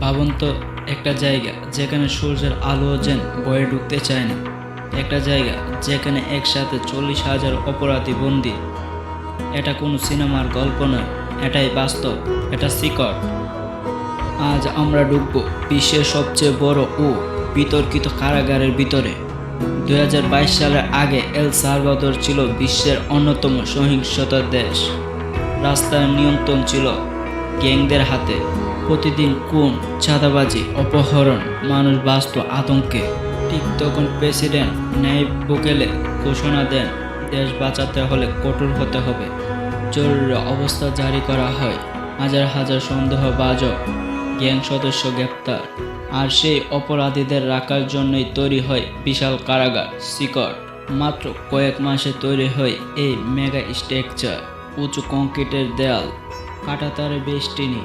ভাবুন তো, একটা জায়গা যেখানে সূর্যের আলো যেন বয়ে ঢুকতে চায় না। একটা জায়গা যেখানে একসাথে 40,000 অপরাধী বন্দী। এটা কোনো সিনেমার গল্প নয়, এটাই বাস্তব, এটা সিকট। আজ আমরা ঢুকবো বিশ্বের সবচেয়ে বড় ও বিতর্কিত কারাগারের ভিতরে। 2022 সালের আগে এল সালভাদর ছিল বিশ্বের অন্যতম সহিংসতার দেশ। রাস্তার নিয়ন্ত্রণ ছিল গ্যাংদের হাতে। প্রতিদিন খুন, চাঁদাবাজি, অপহরণ, মানুষ বাঁচত আতঙ্কে। ঠিক তখন প্রেসিডেন্ট নাইব বুকেলে ঘোষণা দেন, দেশ বাঁচাতে হলে কঠোর হতে হবে। জরুরি অবস্থা জারি করা হয়। হাজার হাজার সন্দেহভাজন গ্যাং সদস্য গ্রেপ্তার। আর সেই অপরাধীদের রাখার জন্যই তৈরি হয় বিশাল কারাগার সিকট। মাত্র কয়েক মাসে তৈরি হয় এই মেগা স্ট্রাকচার। উঁচু কংক্রিটের দেয়াল, কাঁটাতারের বেষ্টনী,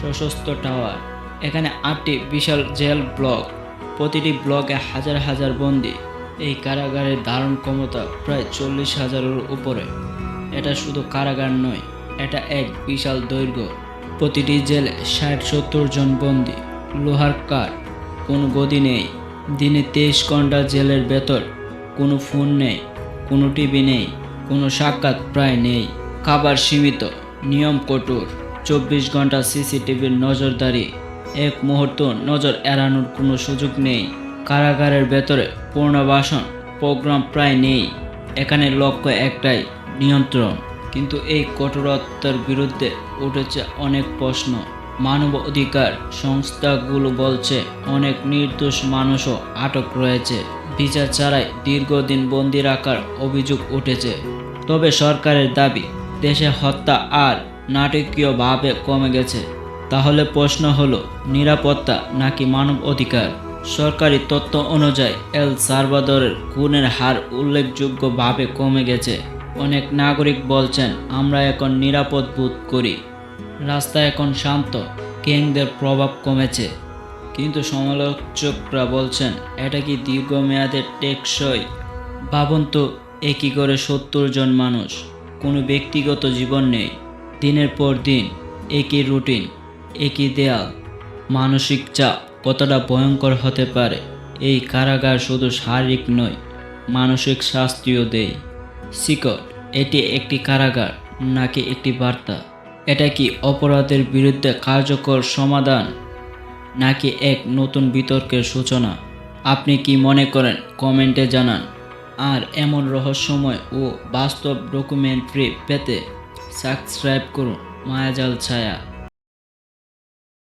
সশস্ত্র টাওয়ার। এখানে 8টি বিশাল জেল ব্লক, প্রতিটি ব্লকে হাজার হাজার বন্দী। এই কারাগারের ধারণ ক্ষমতা প্রায় 40,000-এর উপরে। এটা শুধু কারাগার নয়, এটা এক বিশাল দৈর্ঘ্য। প্রতিটি জেলে 60-70 জন বন্দী। লোহার কাঠ, কোনো গদি নেই। দিনে 23 ঘন্টা জেলের ভেতর। কোনো ফোন নেই, কোনো টিভি নেই, কোনো সাক্ষাৎ প্রায় নেই। খাবার সীমিত, নিয়ম কঠোর। 24 ঘন্টা সিসিটিভির নজরদারি। এক মুহূর্ত নজর এড়ানোর কোনো সুযোগ নেই। কারাগারের ভেতরে পুনর্বাসন প্রোগ্রাম প্রায় নেই। এখানে লক্ষ্য একটাই, নিয়ন্ত্রণ। কিন্তু এই কঠোরতার বিরুদ্ধে উঠেছে অনেক প্রশ্ন। মানব অধিকার সংস্থাগুলো বলছে অনেক নির্দোষ মানুষও আটক রয়েছে। বিচার ছাড়াই দীর্ঘদিন বন্দী রাখার অভিযোগ উঠেছে। তবে সরকারের দাবি, দেশে হত্যা আর নাটকীয়ভাবে কমে গেছে। তাহলে প্রশ্ন হলো, নিরাপত্তা নাকি মানব অধিকার? সরকারি তথ্য অনুযায়ী এল সালভাদরের খুনের হার উল্লেখযোগ্যভাবে কমে গেছে। অনেক নাগরিক বলছেন, আমরা এখন নিরাপদ বোধ করি। রাস্তা এখন শান্ত, গ্যাংদের প্রভাব কমেছে। কিন্তু সমালোচকরা বলছেন, এটা কি দীর্ঘমেয়াদে টেকসই? ভাবুন তো, একই করে 70 জন মানুষ, কোনো ব্যক্তিগত জীবন নেই। দিনের পর দিন একই রুটিন, একই দেয়াল। মানসিক চাপ কতটা ভয়ঙ্কর হতে পারে? এই কারাগার শুধু শারীরিক নয়, মানসিক শাস্তিও দেয়। সিকট, এটি একটি কারাগার নাকি একটি বার্তা? এটা কি অপরাধের বিরুদ্ধে কার্যকর সমাধান নাকি এক নতুন বিতর্কের সূচনা? আপনি কি মনে করেন কমেন্টে জানান। আর এমন রহস্যময় ও বাস্তব ডকুমেন্টারি পেতে সাবস্ক্রাইব করুন মায়াজাল ছায়া।